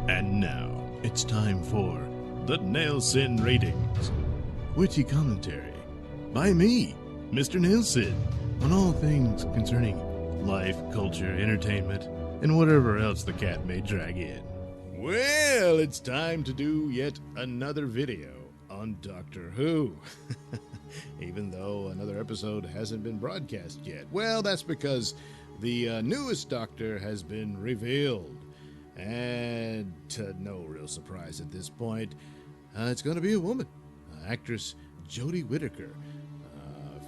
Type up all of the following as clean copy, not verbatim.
And now, it's time for the Nailsin Ratings. Witty commentary by me, Mr. Nailsin, on all things concerning life, culture, entertainment, and whatever else the cat may drag in. Well, it's time to do yet another video on Doctor Who. Even though another episode hasn't been broadcast yet. Well, that's because the newest Doctor has been revealed. And to no real surprise at this point, it's going to be a woman. Actress Jodie Whittaker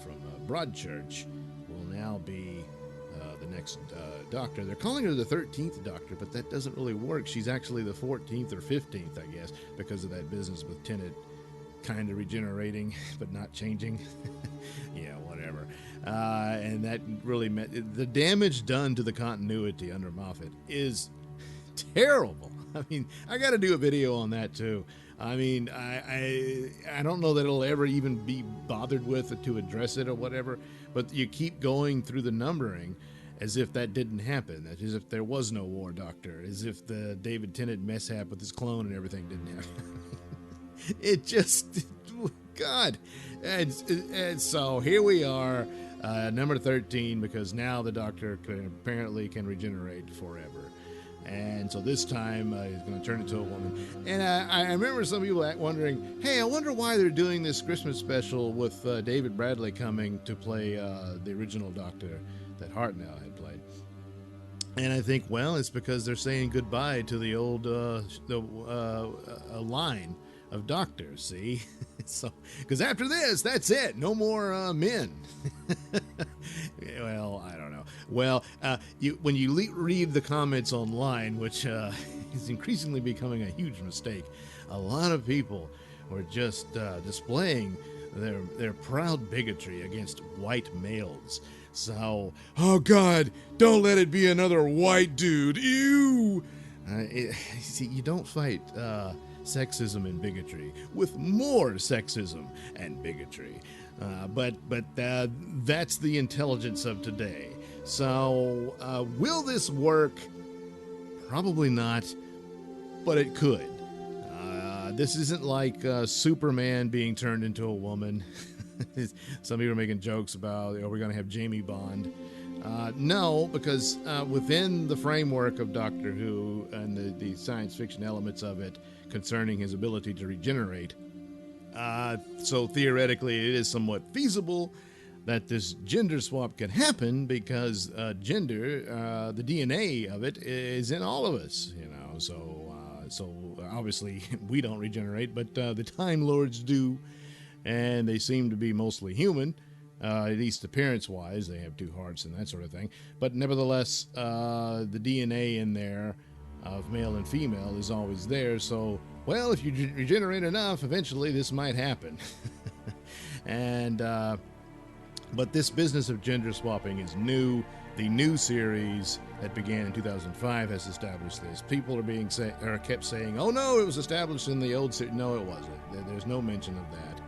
from Broadchurch will now be the next Doctor. They're calling her the 13th Doctor, but that doesn't really work. She's actually the 14th or 15th, I guess, because of that business with Tennant kind of regenerating, but not changing. Yeah, whatever. And that really meant the damage done to the continuity under Moffat is terrible. I mean, I got to do a video on that too. I mean, I don't know that it'll ever even be bothered with to address it or whatever, but you keep going through the numbering as if that didn't happen, as if there was no War Doctor, as if the David Tennant mishap with his clone and everything didn't happen. It just, God. And so here we are, number 13, because now the Doctor apparently can regenerate forever. And so this time he's going to turn into a woman. And I remember some people wondering, hey, I wonder why they're doing this Christmas special with David Bradley coming to play the original Doctor that Hartnell had played. And I think, well, it's because they're saying goodbye to the old line of doctors, see? So, because after this, that's it. No more men. Well, I don't know. Well, when you read the comments online, which is increasingly becoming a huge mistake, a lot of people were just displaying their proud bigotry against white males. So, oh God, don't let it be another white dude. Ew! See, you don't fight sexism and bigotry with more sexism and bigotry. But that's the intelligence of today. So, will this work? Probably not, but it could. This isn't like Superman being turned into a woman. Some people are making jokes about, we're going to have Jamie Bond. No, because within the framework of Doctor Who and the science fiction elements of it concerning his ability to regenerate, so theoretically it is somewhat feasible that this gender swap can happen because gender, the DNA of it is in all of us, you know. So obviously we don't regenerate, but the Time Lords do, and they seem to be mostly human. At least appearance-wise, they have two hearts and that sort of thing. But nevertheless, the DNA in there of male and female is always there. So, well, if you regenerate enough, eventually this might happen. And but this business of gender swapping is new. The new series that began in 2005 has established this. People are kept saying, "Oh no, it was established in the old series." No, it wasn't. There's no mention of that.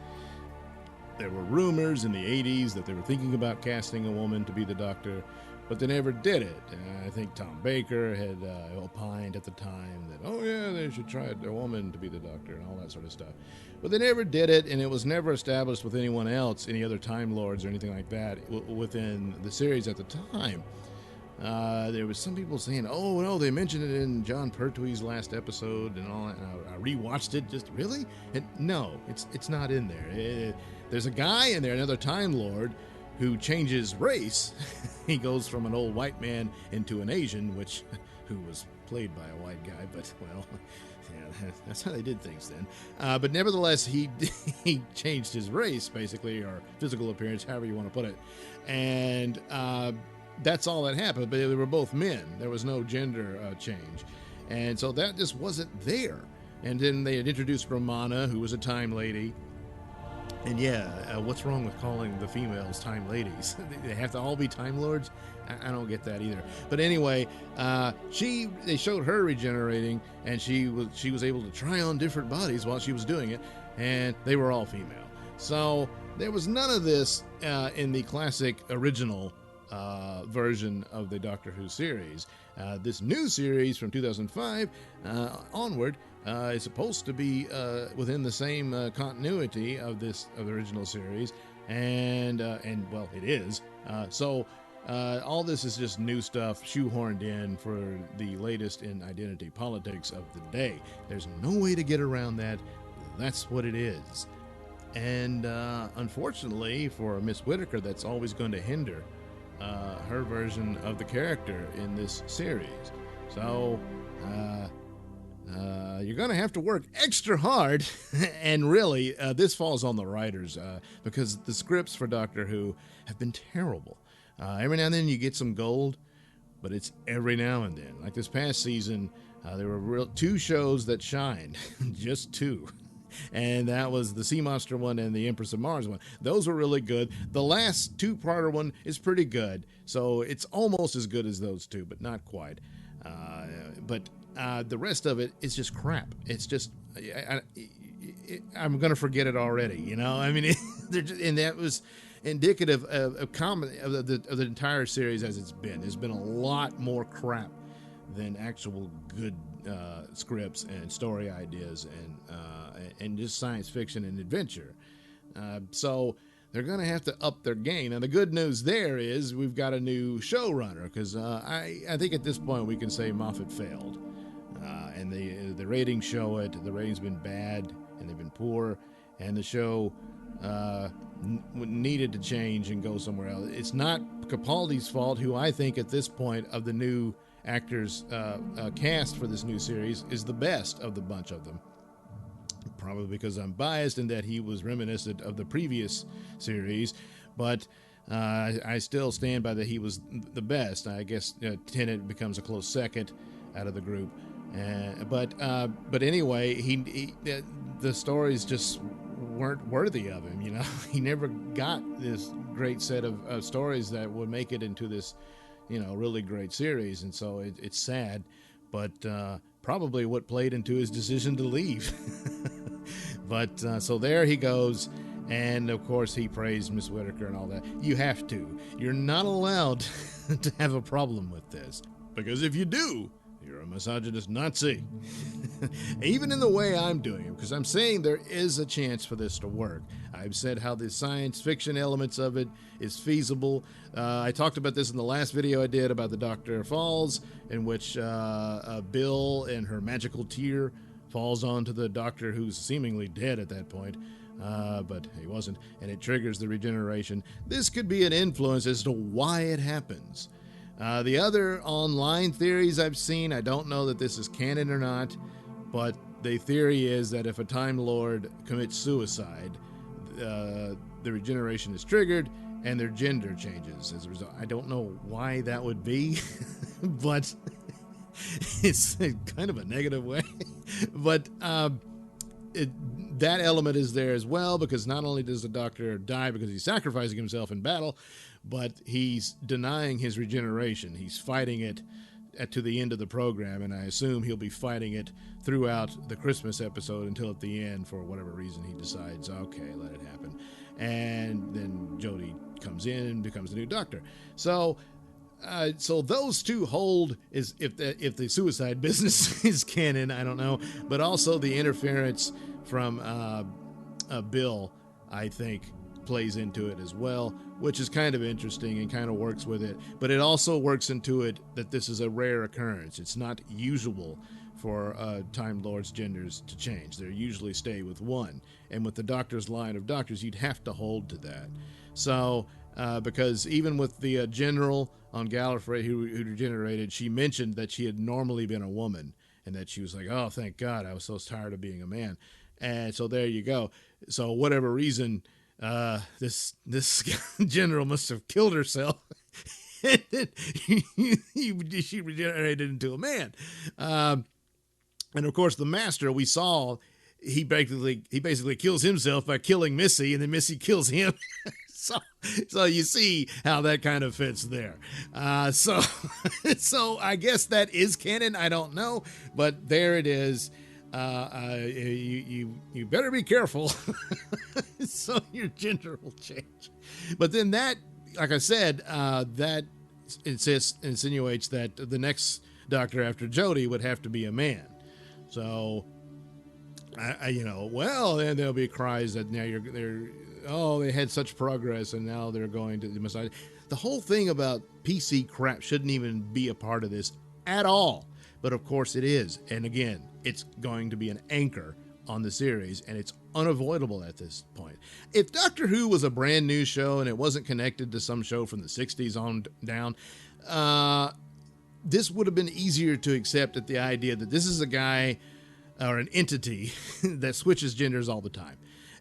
There were rumors in the 80s that they were thinking about casting a woman to be the Doctor, but they never did it. And I think Tom Baker had opined at the time that, oh yeah, they should try a woman to be the Doctor and all that sort of stuff. But they never did it, and it was never established with anyone else, any other Time Lords or anything like that within the series at the time. There was some people saying, oh no, they mentioned it in John Pertwee's last episode and all that. And I rewatched it, just really? And no, it's not in there. There's a guy in there, another Time Lord, who changes race. He goes from an old white man into an Asian, who was played by a white guy, but, well, yeah, that's how they did things then. But nevertheless, he changed his race, basically, or physical appearance, however you want to put it. And that's all that happened, but they were both men. There was no gender change. And so that just wasn't there. And then they had introduced Romana, who was a Time Lady. And yeah, what's wrong with calling the females Time Ladies? They have to all be Time Lords? I don't get that either. But anyway, they showed her regenerating, and she was able to try on different bodies while she was doing it, and they were all female. So there was none of this in the classic original version of the Doctor Who series. This new series from 2005 onward is supposed to be within the same continuity of the original series, and well, it is. So all this is just new stuff shoehorned in for the latest in identity politics of the day. There's no way to get around that. That's what it is. And unfortunately for Miss Whittaker, that's always going to hinder her version of the character in this series. So you're going to have to work extra hard. And really, this falls on the writers because the scripts for Doctor Who have been terrible. Every now and then you get some gold, but it's every now and then. Like this past season, there were two shows that shined, just two. And that was the Sea Monster one and the Empress of Mars one. Those were really good. The last two-parter one is pretty good, so it's almost as good as those two, but not quite. But the rest of it is just crap. It's just I'm gonna forget it already. You know, I mean, and that was indicative of comedy of the entire series as it's been. There's been a lot more crap than actual good scripts and story ideas and just science fiction and adventure. So they're going to have to up their game. Now, the good news there is we've got a new showrunner, because I think at this point we can say Moffat failed. And the ratings show it. The ratings have been bad, and they've been poor, and the show needed to change and go somewhere else. It's not Capaldi's fault, who I think at this point of the new actors cast for this new series is the best of the bunch of them. Probably because I'm biased in that he was reminiscent of the previous series, but I still stand by that he was the best. I guess Tennant becomes a close second out of the group, but anyway, the stories just weren't worthy of him. You know, he never got this great set of stories that would make it into this, really great series, and so it's sad, but probably what played into his decision to leave. But so there he goes, and of course he praised Miss Whittaker and all that. You have to. You're not allowed to have a problem with this, because if you do, you're a misogynist Nazi. Even in the way I'm doing it, because I'm saying there is a chance for this to work. I've said how the science fiction elements of it is feasible. I talked about this in the last video I did about the Doctor Falls, in which Bill and her magical tear falls onto the Doctor, who's seemingly dead at that point, but he wasn't, and it triggers the regeneration. This could be an influence as to why it happens. The other online theories I've seen, I don't know that this is canon or not, but the theory is that if a Time Lord commits suicide, the regeneration is triggered and their gender changes as a result. I don't know why that would be, but it's kind of a negative way. But that element is there as well, because not only does the Doctor die because he's sacrificing himself in battle, but he's denying his regeneration. He's fighting it to the end of the program, and I assume he'll be fighting it throughout the Christmas episode until at the end, for whatever reason, he decides, okay, let it happen. And then Jodie comes in and becomes the new Doctor. So those two hold, is if the suicide business is canon, I don't know, but also the interference from Bill, I think, plays into it as well, which is kind of interesting and kind of works with it. But it also works into it that this is a rare occurrence. It's not usual for Time Lord's genders to change. They usually stay with one. And with the Doctor's line of doctors, you'd have to hold to that. So, because even with the general on Gallifrey who regenerated, she mentioned that she had normally been a woman, and that she was like, oh, thank God, I was so tired of being a man. And so there you go. So whatever reason, this general must have killed herself. And then she regenerated into a man. And of course, the Master, we saw, he basically kills himself by killing Missy, and then Missy kills him. So you see how that kind of fits there. So I guess that is canon. I don't know, but there it is. You better be careful. So your gender will change. But then that like I said, that insinuates that the next Doctor after Jodie would have to be a man. So, well, then there'll be cries that now they had such progress and now they're going to the Messiah. The whole thing about PC crap shouldn't even be a part of this at all. But of course it is. And again, it's going to be an anchor on the series, and it's unavoidable at this point. If Doctor Who was a brand new show and it wasn't connected to some show from the 60s on down, this would have been easier to accept at the idea that this is a guy or an entity that switches genders all the time.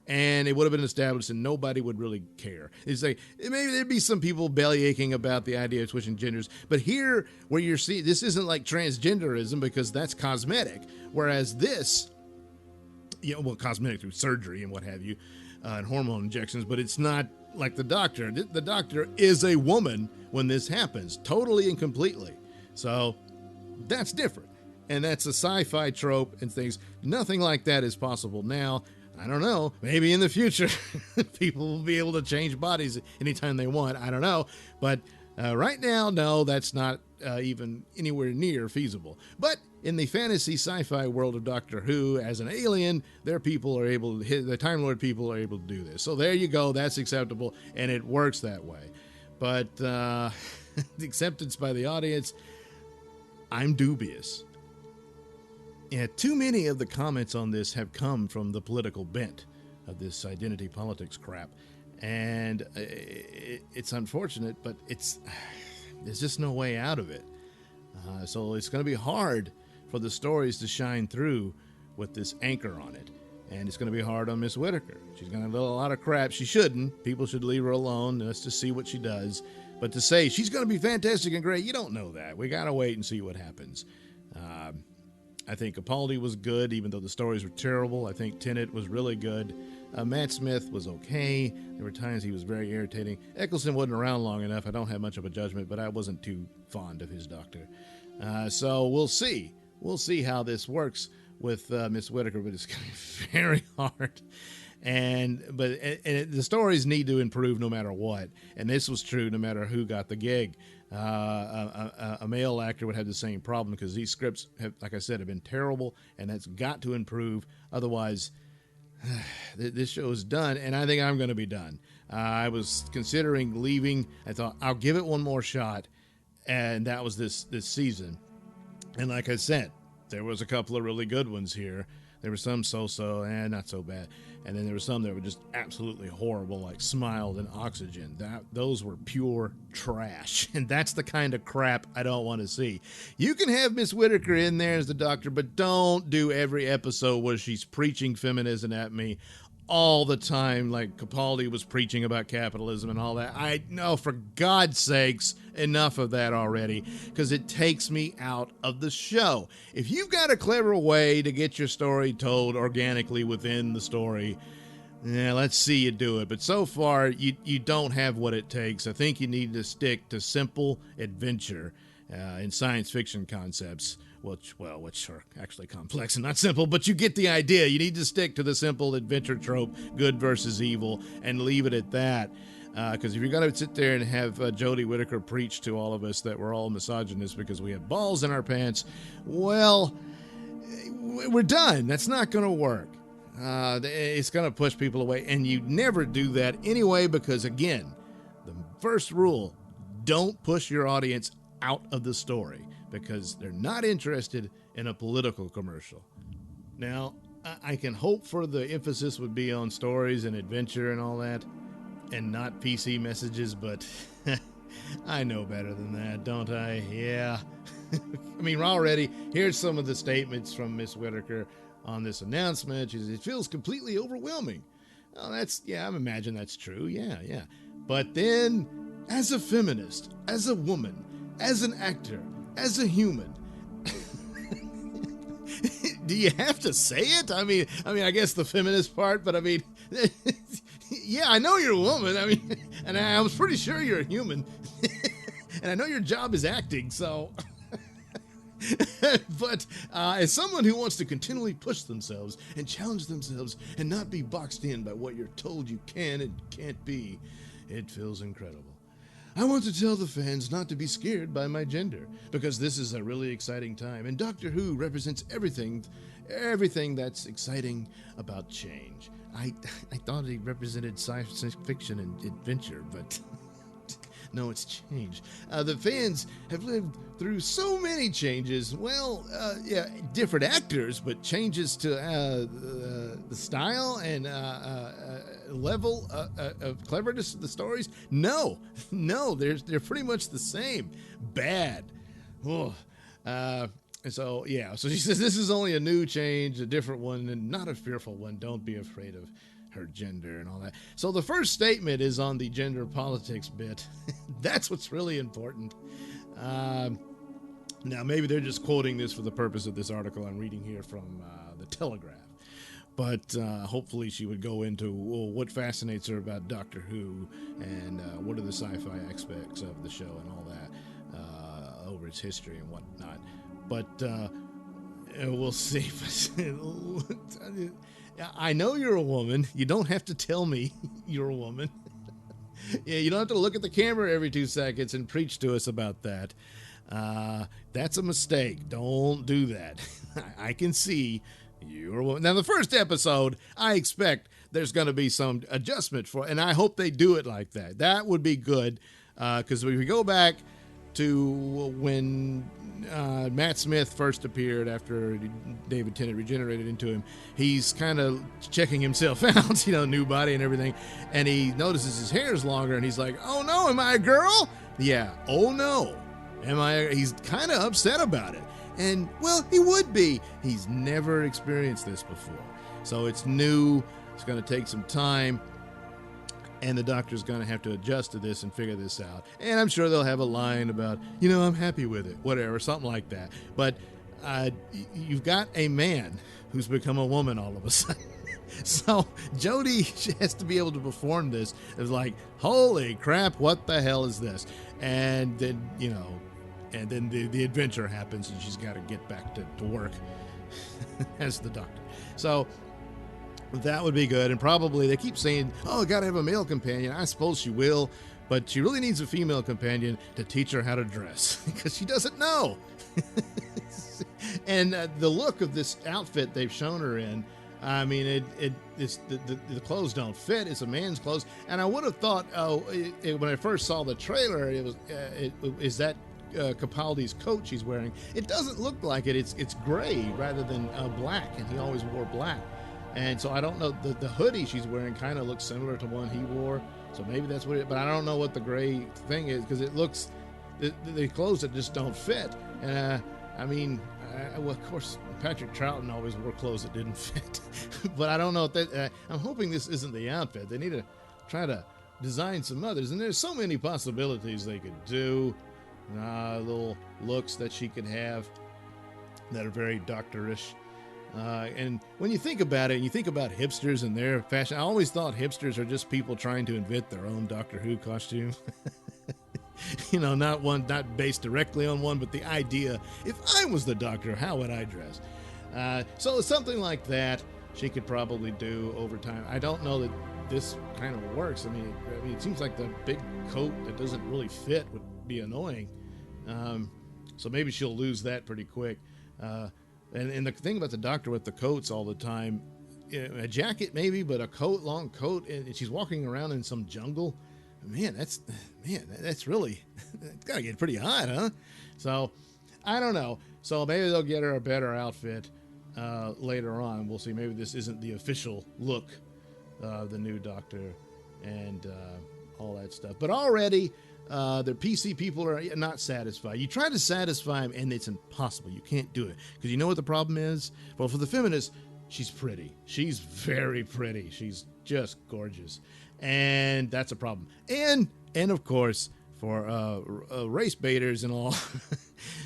And it would have been established and nobody would really care. It's like, maybe there'd be some people bellyaching about the idea of switching genders. But here, where you're seeing, this isn't like transgenderism because that's cosmetic. Whereas this, cosmetic through surgery and what have you, and hormone injections, but it's not like the Doctor. The Doctor is a woman when this happens, totally and completely. So that's different. And that's a sci-fi trope and things. Nothing like that is possible now. I don't know. Maybe in the future, people will be able to change bodies anytime they want. I don't know. But right now, no, that's not even anywhere near feasible. But in the fantasy sci-fi world of Doctor Who, as an alien, the Time Lord people are able to do this. So there you go. That's acceptable. And it works that way. But the acceptance by the audience, I'm dubious. Yeah, too many of the comments on this have come from the political bent of this identity politics crap. And it's unfortunate, but there's just no way out of it. So it's going to be hard for the stories to shine through with this anchor on it. And it's going to be hard on Miss Whittaker. She's going to get a lot of crap. She shouldn't. People should leave her alone. Let's just see what she does. But to say she's going to be fantastic and great, you don't know that. We got to wait and see what happens. I think Capaldi was good, even though the stories were terrible. I think Tennant was really good. Matt Smith was okay. There were times he was very irritating. Eccleston wasn't around long enough. I don't have much of a judgment, but I wasn't too fond of his Doctor. So we'll see. We'll see how this works with Miss Whittaker, but it's going to be very hard. And the stories need to improve no matter what. And this was true no matter who got the gig. A male actor would have the same problem because these scripts, like I said, have been terrible, and that's got to improve. Otherwise, this show is done, and I think I'm going to be done. I was considering leaving. I thought I'll give it one more shot, and that was this season. And like I said, there was a couple of really good ones here. There were some so-so and not so bad. And then there were some that were just absolutely horrible, like Smiled and Oxygen. Those were pure trash. And that's the kind of crap I don't want to see. You can have Miss Whittaker in there as the Doctor, but don't do every episode where she's preaching feminism at me all the time, like Capaldi was preaching about capitalism and all that. I know, for God's sakes, enough of that already, because it takes me out of the show. If you've got a clever way to get your story told organically within the story, let's see you do it. But so far, you don't have what it takes. I think you need to stick to simple adventure in science fiction concepts, which are actually complex and not simple, but you get the idea. You need to stick to the simple adventure trope, good versus evil, and leave it at that. Because if you're going to sit there and have Jodie Whittaker preach to all of us that we're all misogynists because we have balls in our pants, well, we're done. That's not going to work. It's going to push people away, and you never do that anyway because, again, the first rule, don't push your audience out of the story, because they're not interested in a political commercial. Now, I can hope for the emphasis would be on stories and adventure and all that, and not PC messages, but I know better than that, don't I? Yeah. I mean, already, here's some of the statements from Miss Whittaker on this announcement. She says, it feels completely overwhelming. Oh, I imagine that's true. Yeah. But then, as a feminist, as a woman, as an actor, as a human, do you have to say it? I mean, I guess the feminist part, but I mean, yeah, I know you're a woman. I mean, and I was pretty sure you're a human, and I know your job is acting, so. But as someone who wants to continually push themselves and challenge themselves and not be boxed in by what you're told you can and can't be, it feels incredible. I want to tell the fans not to be scared by my gender, because this is a really exciting time, and Doctor Who represents everything that's exciting about change. I thought he represented science fiction and adventure, but no, it's changed. The fans have lived through so many changes. Well, yeah, different actors, but changes to the style and level of cleverness of the stories. No, they're pretty much the same. Bad. Oh. So she says this is only a new change, a different one, and not a fearful one. Don't be afraid of her gender and all that. So the first statement is on the gender politics bit. That's what's really important. Now, maybe they're just quoting this for the purpose of this article I'm reading here from the Telegraph. But hopefully she would go into what fascinates her about Doctor Who and what are the sci-fi aspects of the show and all that over its history and whatnot. But we'll see. I know you're a woman. You don't have to tell me you're a woman. Yeah, you don't have to look at the camera every 2 seconds and preach to us about that. That's a mistake. Don't do that. I can see you're a woman. Now, the first episode, I expect there's going to be some adjustment for, and I hope they do it like that. That would be good, because if we go back to when Matt Smith first appeared after David Tennant regenerated into him, he's kind of checking himself out, new body and everything, and he notices his hair's longer, and he's like, oh no, am I a girl? Yeah, oh no, he's kind of upset about it. And, well, he would be. He's never experienced this before. So it's new, it's going to take some time, and the Doctor's going to have to adjust to this and figure this out. And I'm sure they'll have a line about, I'm happy with it, whatever, something like that. But you've got a man who's become a woman all of a sudden. So Jodie has to be able to perform this. It's like, holy crap, what the hell is this? And then, and then the adventure happens, and she's got to get back to work as the Doctor. So that would be good. And probably they keep saying, oh, got to have a male companion. I suppose she will, but she really needs a female companion to teach her how to dress because she doesn't know. And the look of this outfit they've shown her in, I mean, the clothes don't fit. It's a man's clothes. And I would have thought, when I first saw the trailer, is that Capaldi's coat she's wearing? It doesn't look like it. It's gray rather than black, and he always wore black. And so I don't know, the hoodie she's wearing kind of looks similar to one he wore, so maybe that's what but I don't know what the gray thing is, because it looks, the clothes that just don't fit. And well, of course, Patrick Troughton always wore clothes that didn't fit. But I don't know if that, I'm hoping this isn't the outfit. They need to try to design some others, and there's so many possibilities they could do. Little looks that she could have that are very doctorish. And when you think about it, and you think about hipsters and their fashion, I always thought hipsters are just people trying to invent their own Doctor Who costume. Not based directly on one, but the idea, if I was the Doctor, how would I dress? So something like that she could probably do over time. I don't know that this kind of works. I mean, it seems like the big coat that doesn't really fit would be annoying. So maybe she'll lose that pretty quick. And the thing about the Doctor with the coats all the time, a jacket maybe, but a coat, long coat, and she's walking around in some jungle. Man, that's really, it's gotta get pretty hot, huh? So, I don't know. So maybe they'll get her a better outfit later on. We'll see. Maybe this isn't the official look of the new Doctor and all that stuff. But already, the PC people are not satisfied. You try to satisfy them, and it's impossible. You can't do it. Because you know what the problem is? Well, for the feminists, she's pretty. She's very pretty. She's just gorgeous. And that's a problem. And of course, for race baiters and all,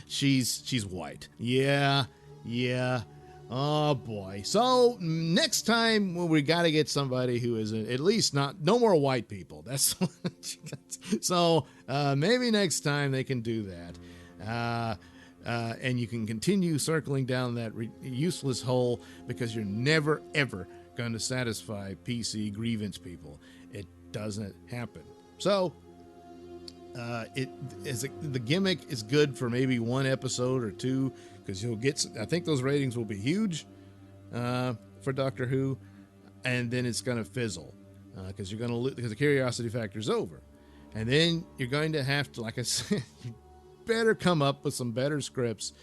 she's white. Yeah. Oh boy. So next time we got to get somebody who is at least no more white people. That's so maybe next time they can do that. And you can continue circling down that useless hole, because you're never ever going to satisfy PC grievance people. It doesn't happen. So The gimmick is good for maybe one episode or two, because you'll get, I think those ratings will be huge for Doctor Who, and then it's going to fizzle because you're going to lose, because the curiosity factor is over, and then you're going to have to, like I said, you better come up with some better scripts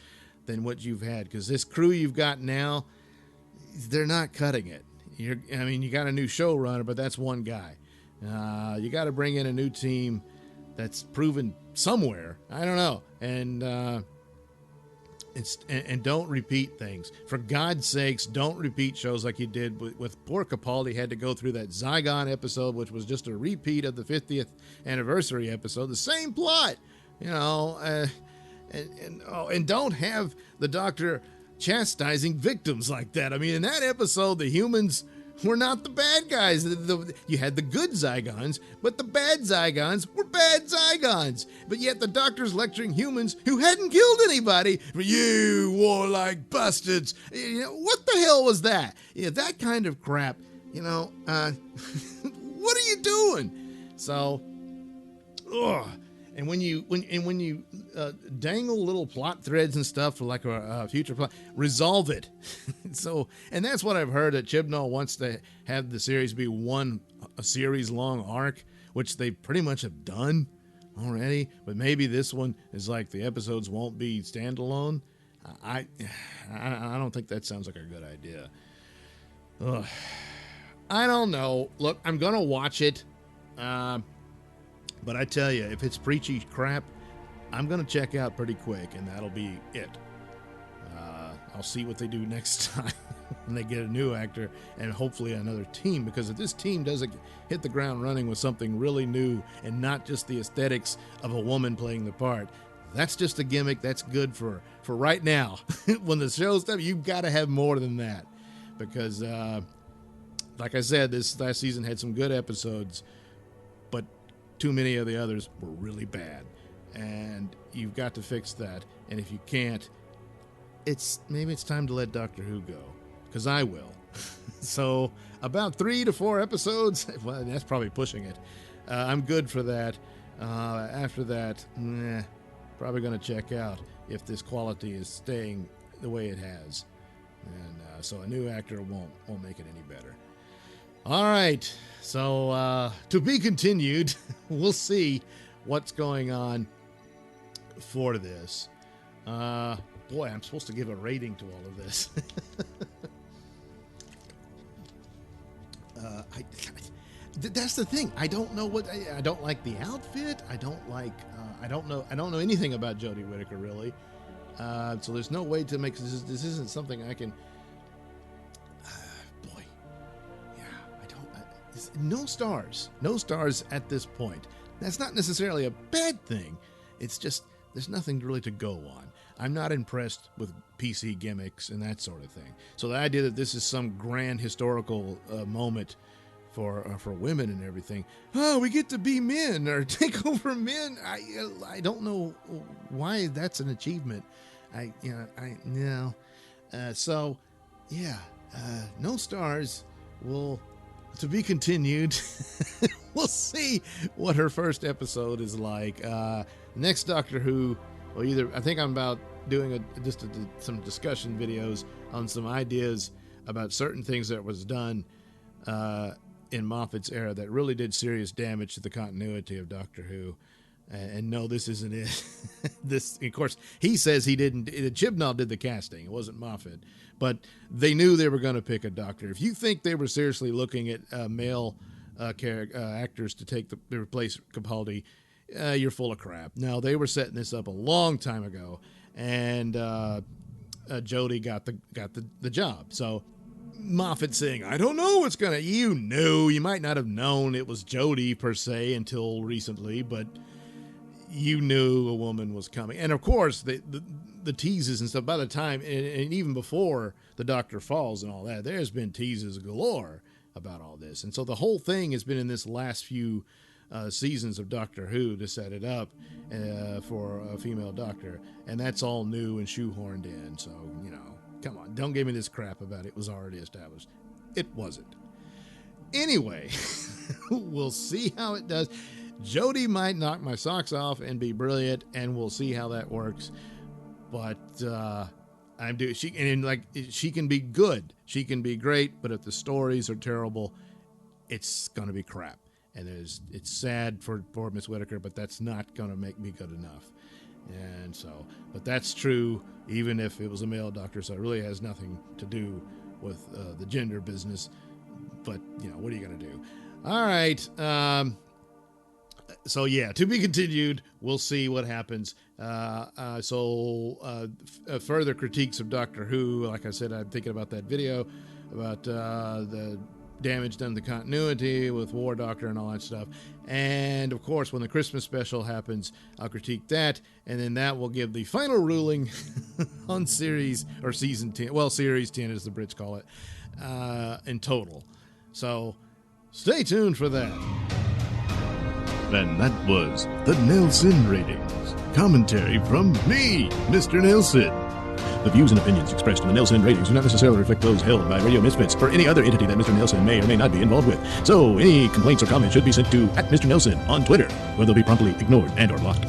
than what you've had, because this crew you've got now, they're not cutting it. You got a new showrunner, but that's one guy. You got to bring in a new team that's proven somewhere. I don't know, and don't repeat things. For God's sakes, don't repeat shows like you did with poor Capaldi. Had to go through that Zygon episode, which was just a repeat of the 50th anniversary episode. The same plot, and don't have the Doctor chastising victims like that. I mean, in that episode, the humans were not the bad guys. You had the good Zygons, but the bad Zygons were bad Zygons. But yet the Doctor's lecturing humans who hadn't killed anybody. You warlike bastards. What the hell was that? That kind of crap. What are you doing? So, And when you dangle little plot threads and stuff for like a future plot, resolve it. And that's what I've heard, that Chibnall wants to have the series be a series long arc, which they pretty much have done already. But maybe this one is like the episodes won't be standalone. I don't think that sounds like a good idea. Ugh. I don't know. Look, I'm gonna watch it. But I tell you, if it's preachy crap, I'm going to check out pretty quick, and that'll be it. I'll see what they do next time when they get a new actor and hopefully another team, because if this team doesn't hit the ground running with something really new and not just the aesthetics of a woman playing the part, that's just a gimmick. That's good for right now. When the show's done, you've got to have more than that, because like I said, this last season had some good episodes, but too many of the others were really bad, and you've got to fix that. And if you can't, maybe it's time to let Doctor Who go, because I will. So about 3 to 4 episodes, well, that's probably pushing it. I'm good for that. After that, probably going to check out if this quality is staying the way it has, and so a new actor won't make it any better. All right, so to be continued. We'll see what's going on for this. Boy, I'm supposed to give a rating to all of this. That's the thing. I don't know what I don't like the outfit. I don't know anything about Jodie Whittaker really. So there's no way to make this. This isn't something I can. No stars at this point. That's not necessarily a bad thing. It's just there's nothing really to go on. I'm not impressed with PC gimmicks and that sort of thing. So the idea that this is some grand historical moment for women and everything, we get to be men or take over men. I don't know why that's an achievement. So yeah, no stars. To be continued. We'll see what her first episode is like. Next Doctor Who, I think I'm about doing some discussion videos on some ideas about certain things that was done in Moffat's era that really did serious damage to the continuity of Doctor Who. And no, this isn't it. This, of course, he says he didn't. Chibnall did the casting. It wasn't Moffat. But they knew they were going to pick a doctor. If you think they were seriously looking at male actors to replace Capaldi, you're full of crap. No, they were setting this up a long time ago, and Jodie got the job. So Moffat saying, "I don't know what's gonna." You knew. You might not have known it was Jodie per se until recently, but you knew a woman was coming. And of course, the teases and stuff, by the time, and even before the Doctor falls and all that, there's been teases galore about all this. And so the whole thing has been in this last few seasons of Doctor Who to set it up for a female doctor. And that's all new and shoehorned in. So, come on, don't give me this crap about it was already established. It wasn't. Anyway, we'll see how it does. Jodie might knock my socks off and be brilliant, and we'll see how that works. But she can be good, she can be great, but if the stories are terrible, it's gonna be crap. And it's sad for poor Miss Whittaker, but that's not gonna make me good enough. And so, but that's true even if it was a male doctor, so it really has nothing to do with the gender business. But what are you gonna do? All right. So yeah, to be continued. We'll see what happens. Further critiques of Doctor Who. Like I said, I'm thinking about that video about the damage done to continuity with War Doctor and all that stuff. And of course, when the Christmas special happens, I'll critique that, and then that will give the final ruling on series or season 10. Well, series 10 as the Brits call it, in total. So stay tuned for that. And that was the Nailsin ratings. Commentary from me, Mr. Nailsin. The views and opinions expressed in the Nailsin ratings do not necessarily reflect those held by Radio Misfits or any other entity that Mr. Nailsin may or may not be involved with. So any complaints or comments should be sent to @Mr. Nailsin on Twitter, where they'll be promptly ignored and or blocked.